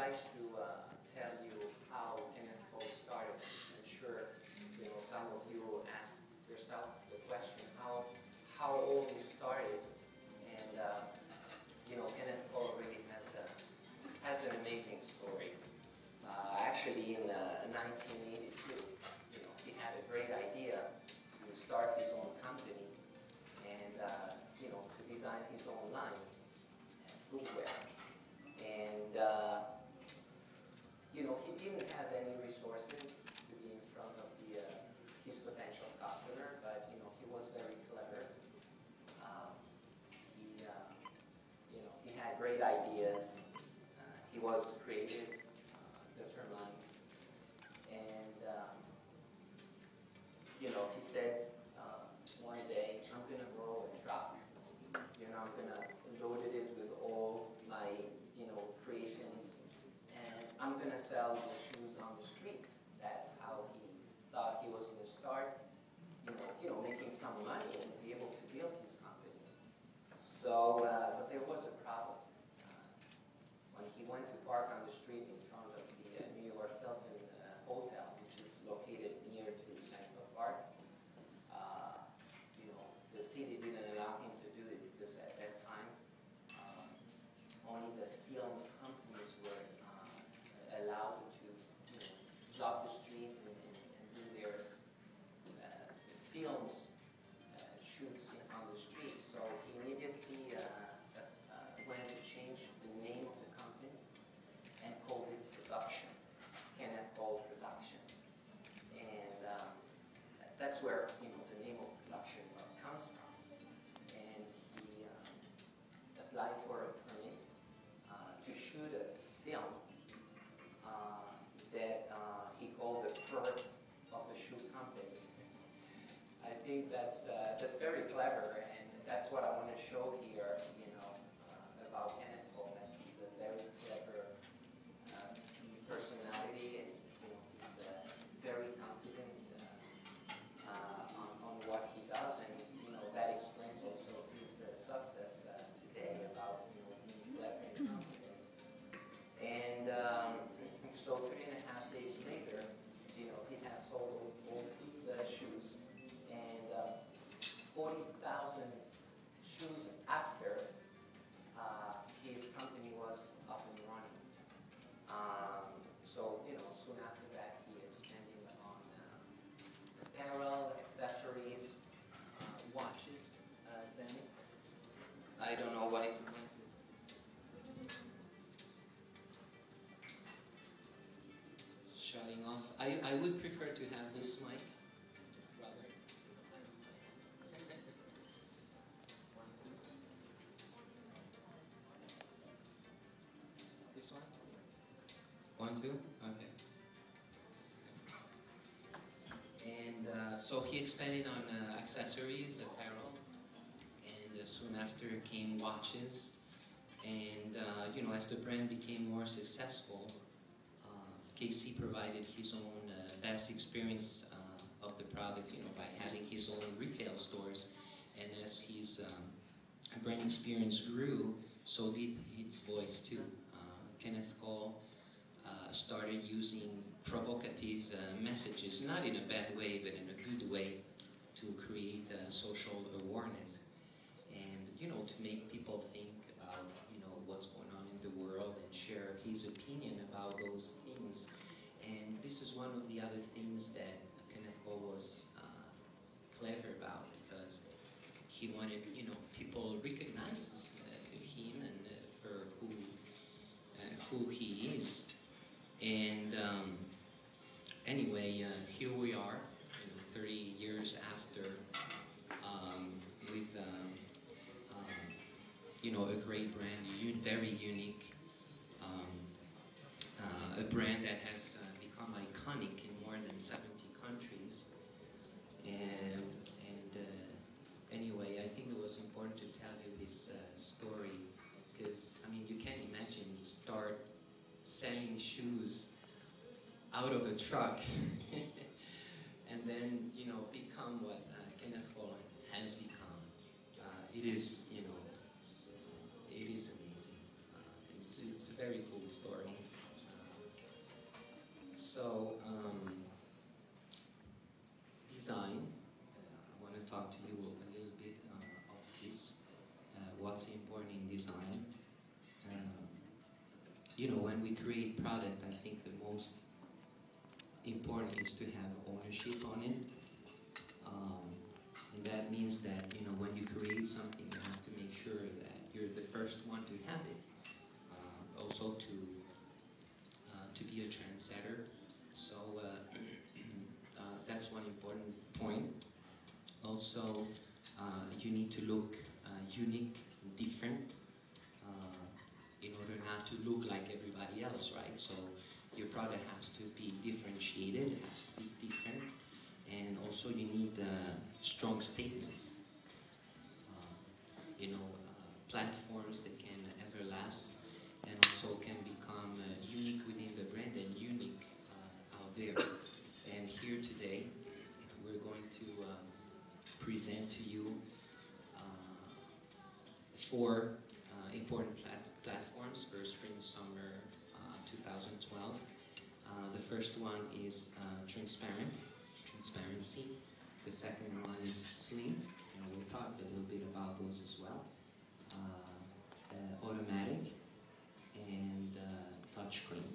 like to tell you how Kenneth started. I'm sure some of you asked yourself the question how old he started, and Kenneth already has an amazing story. Actually, in 1982, he had a great idea to start his own company and to design his own line, footwear. And he didn't have any resources to be in front of his potential customer, but he was very clever. He had great ideas. He was creative, determined, and he said one day, I'm going to grow a truck. I'm going to load it with all my creations, and I'm going to sell the shoes on the street. That's how he thought he was going to start, making some money and be able to build his company. So, but there was a problem. When he went to park on the street in front of the New York Hilton Hotel, which is located near to Central Park, the city didn't allow him to do it because at that time only the film companies were allowed to block the street and do their films shoots on the street. So he immediately went to change the name of the company and called it Production. Kenneth called Production. And that's where the name of Production comes from. And he applied for a permit to shoot a film that he called the birth of the shoe company. I think that's very clever, and that's what I want to show here, about Kenneth. That he's a very clever personality, and he's very confident on what he does, and that explains also his success today about being clever and confident. And so 3.5 days later, he has sold all his shoes, and 40,000 shoes after his company was up and running. So soon after that, he expanded on apparel, accessories, watches. Then I don't know why it went shutting off. I would prefer to have this mic rather. This one? 1, 2? Okay. And so he expanded on accessories, apparel, and soon after came watches. And as the brand became more successful, Casey provided his own best experience of the product, by having his own retail stores. And as his brand experience grew, so did its voice too. Kenneth Cole started using provocative messages, not in a bad way, but in a good way, to create social awareness and, to make people think about, what's going on in the world and share his opinion about those things. And this is one of the other things that Kenneth Cole was clever about, because he wanted, people recognize him and for who he is. And anyway, here we are, 30 years after, with a great brand, very unique, a brand that has become iconic in more than 70 countries. And anyway, I think it was important to tell you this story, because you can't imagine start selling shoes out of a truck and then become what Kenneth Cole has become. It is it is amazing. It's a very cool story. So, design. I want to talk to you a little bit of this. What's important in design? You know, when we create product, I think the most important is to have ownership on it. And that means that, you know, when you create something, you have to make sure that you're the first one to have it. Also to be a trendsetter. So that's one important point. Also, you need to look unique, different, in order not to look like everybody else, right? So your product has to be differentiated, it has to be different, and also you need strong statements. You know, platforms that can everlast and also can become unique within the brand and unique out there. And here today, we're going to present to you 4 important platforms for spring-summer 2012. The first one is transparency. The second one is slim, and we'll talk a little bit about those as well. Automatic and touchscreen.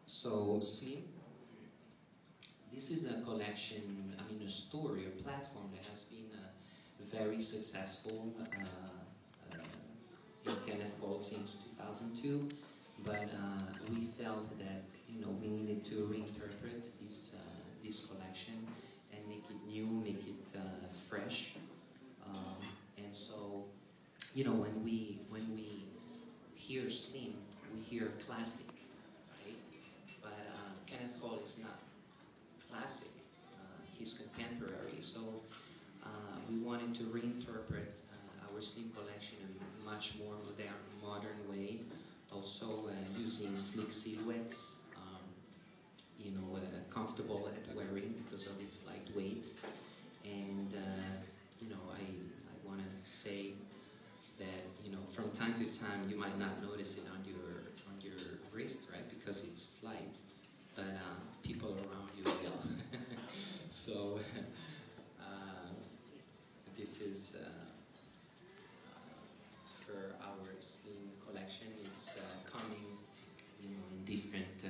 So slim. This is a collection, I mean a story, a platform that has been very successful in Kenneth since 2002, but we felt that, you know, we needed to reinterpret this collection and make it new, make it fresh. And so, you know, when we hear slim, we hear classic, right? But Kenneth Cole is not classic, he's contemporary, so we wanted to reinterpret our slim collection in a much more modern way, also using slick silhouettes, you know, comfortable at wearing because of its lightweight, and you know, I want to say that, you know, from time to time you might not notice it on your wrist, right, because it's light, but people around you will. So this is for our slim collection. It's coming, you know, in different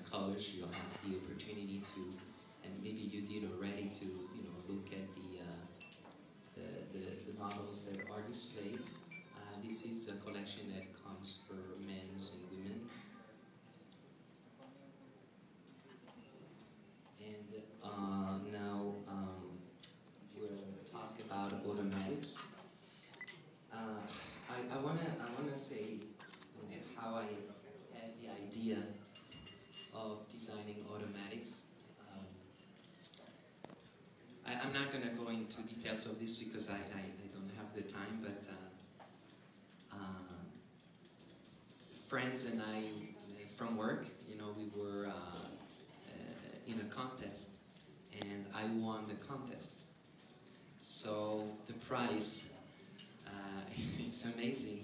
colors. You'll have the opportunity to, and maybe you did already, to, you know, look at the models that are displayed. This is a collection that comes for men's and women. And now we'll talk about automatics. I wanna say how I had the idea of designing automatics. I'm not gonna go into details of this because I don't have the time, but friends and I from work, you know, we were in a contest, and I won the contest. So the prize, it's amazing,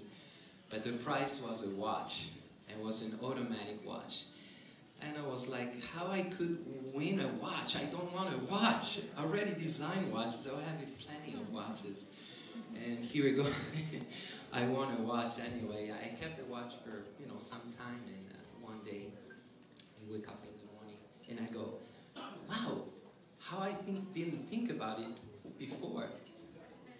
but the prize was a watch. It was an automatic watch. And I was like, how I could win a watch? I don't want a watch. I already designed watches, so I have plenty of watches. And here we go. I won a watch anyway. I kept the watch for, you know, some time, and one day I wake up in the morning and I go, wow, how I didn't think about it before.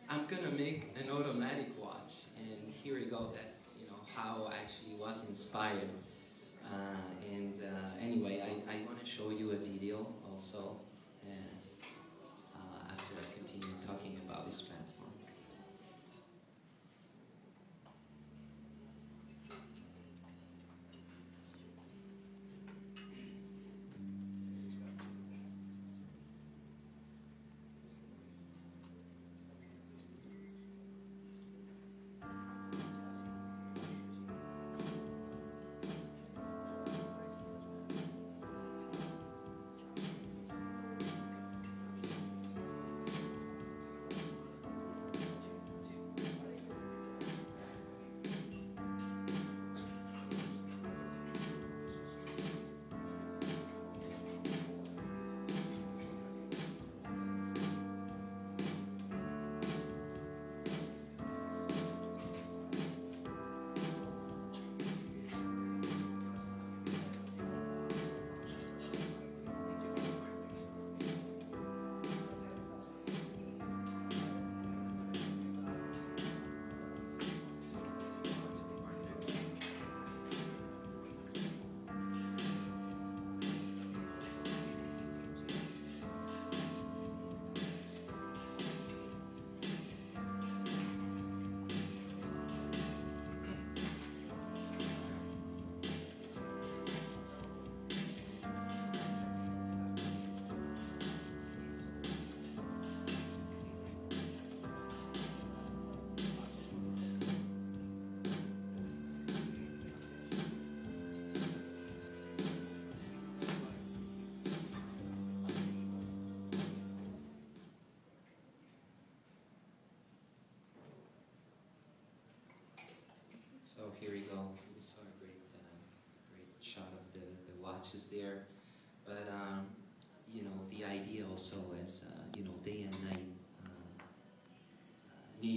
I'm gonna make an automatic watch, and here we go. That's, you know, how I actually was inspired. Anyway, I want to show you a video also after I continue talking about this platform.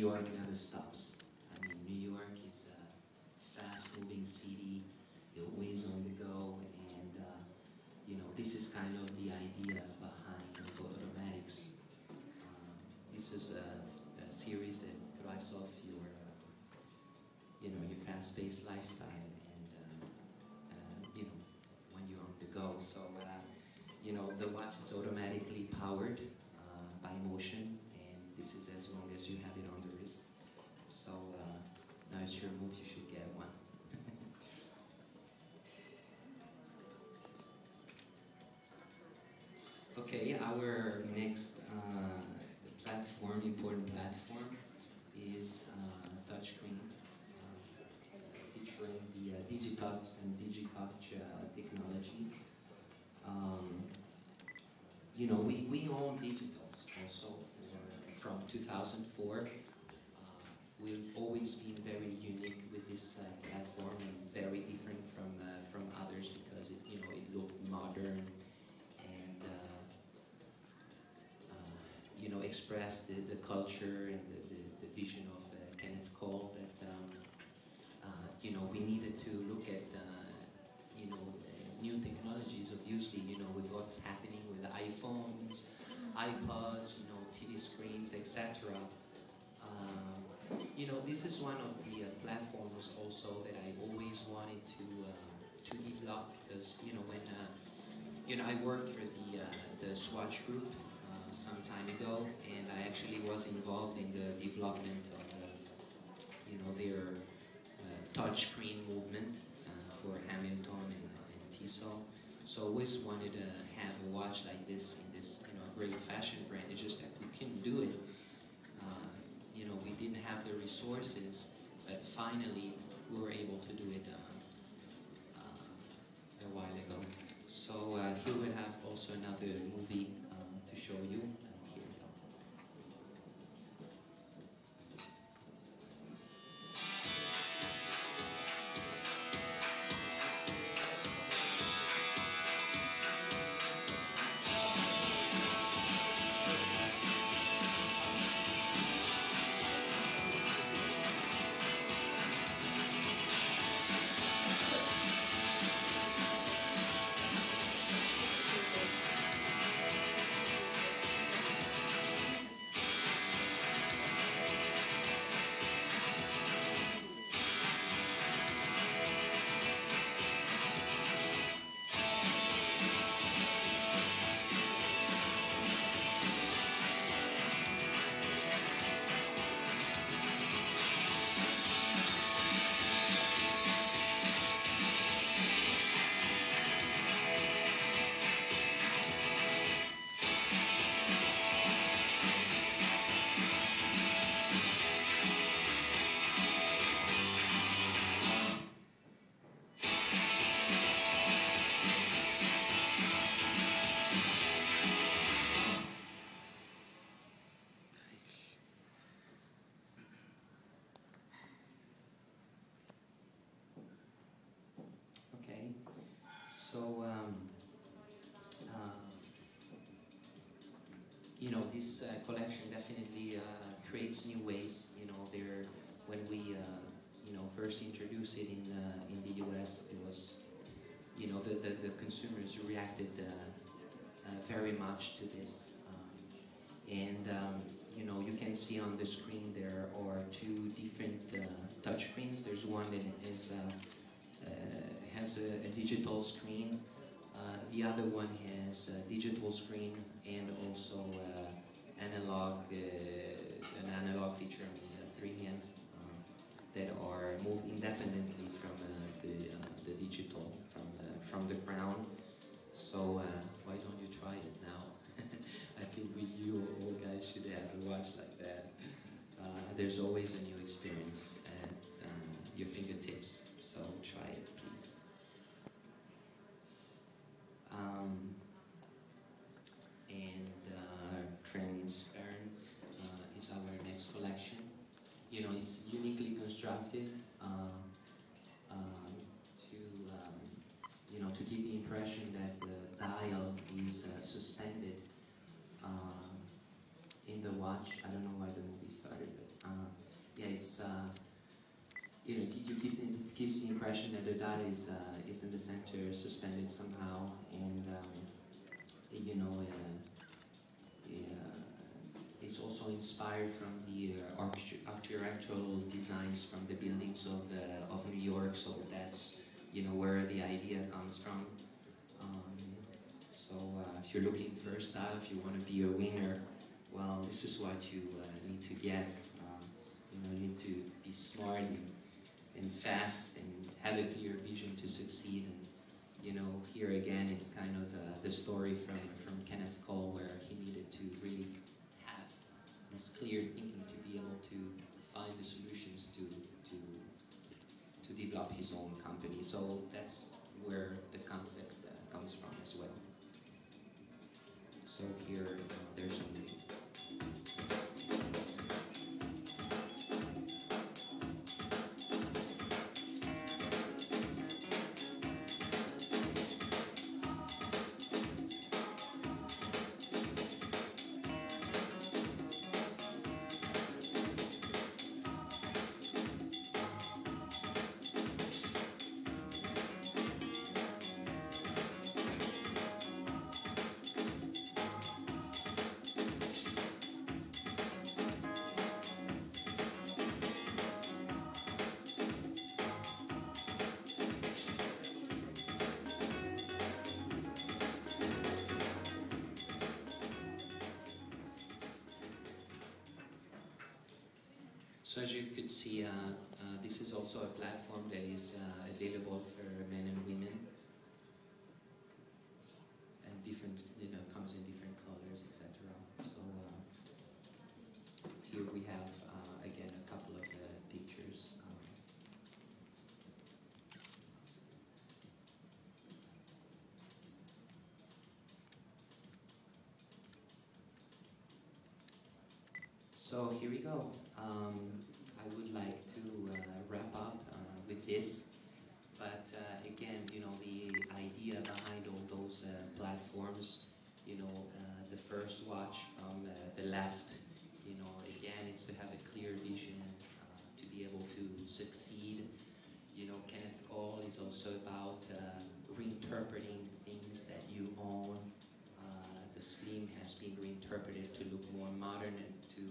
York never stops. I mean, New York is a fast-moving city, you're always on the go, and this is kind of the idea behind automatics. This is a series that thrives off your fast-paced lifestyle, and when you're on the go. So the watch is automatically powered by motion, and this is as long as you have it on the wrist. So now it's your move, you should get one. Okay, our next important platform is touchscreen, featuring the Digitouch and Digitouch technology. We own Digitals also from 2004. We've always been very unique with this platform and very different from others because it looked modern and expressed the culture and the vision of Kenneth Cole that we needed to look at new technologies, obviously, with what's happening with iPhones, iPods, TV screens, etc. This is one of the platforms also that I always wanted to develop because when I worked for the Swatch Group some time ago, and I actually was involved in the development of their touchscreen movement for Hamilton and Tissot. So I always wanted to have a watch like this in this great fashion brand. It's just that we couldn't do it. We didn't have the resources, but finally we were able to do it a while ago. So here we have also another movie to show you. Here we go. So, this collection definitely creates new ways. When we, first introduced it in the U.S., it was, the consumers reacted very much to this. You can see on the screen there are two different touch screens. There's one that is has a digital screen. The other one has a digital screen and also an analog feature, three hands that are moved independently from the digital, from the ground. So why don't you try it now? I think you all guys should have a watch like that. There's always a new experience at your fingertips, so try it, please. Transparent is our next collection. It's uniquely constructed to give the impression that the dial is suspended in the watch. I don't know why the movie started, but yeah, it's it gives the impression that the dot is in the center, suspended somehow, and you know, it's also inspired from the architectural designs from the buildings of New York. So that's where the idea comes from. So if you're looking for a style, if you want to be a winner, well, this is what you need to get. You need to be smart and fast and have a clear vision to succeed. And here again, it's kind of the story from Kenneth Cole, where he needed to really have this clear thinking to be able to find the solutions to develop his own company. So that's where the concept comes from as well. So here, there's some. So as you could see, this is also a platform that is available for men and women, and different, comes in different colors, etc. So here we have again a couple of pictures. So here we go. I would like to wrap up with this, but again, the idea behind all those platforms, the first watch from the left, again, it's to have a clear vision, to be able to succeed. Kenneth Cole is also about reinterpreting things that you own. The slim has been reinterpreted to look more modern and to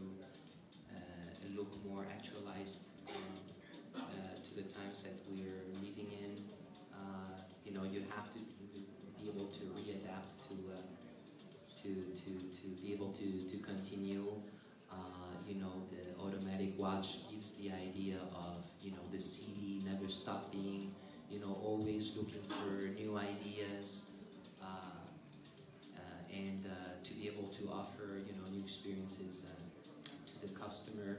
look more actualized to the times that we're living in. You have to be able to readapt to be able to continue. The automatic watch gives the idea of the CD never stop being always looking for new ideas, and to be able to offer new experiences to the customer.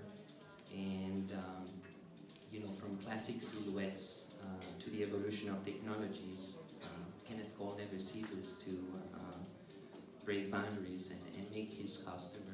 And from classic silhouettes to the evolution of technologies, Kenneth Cole never ceases to break boundaries and make his customer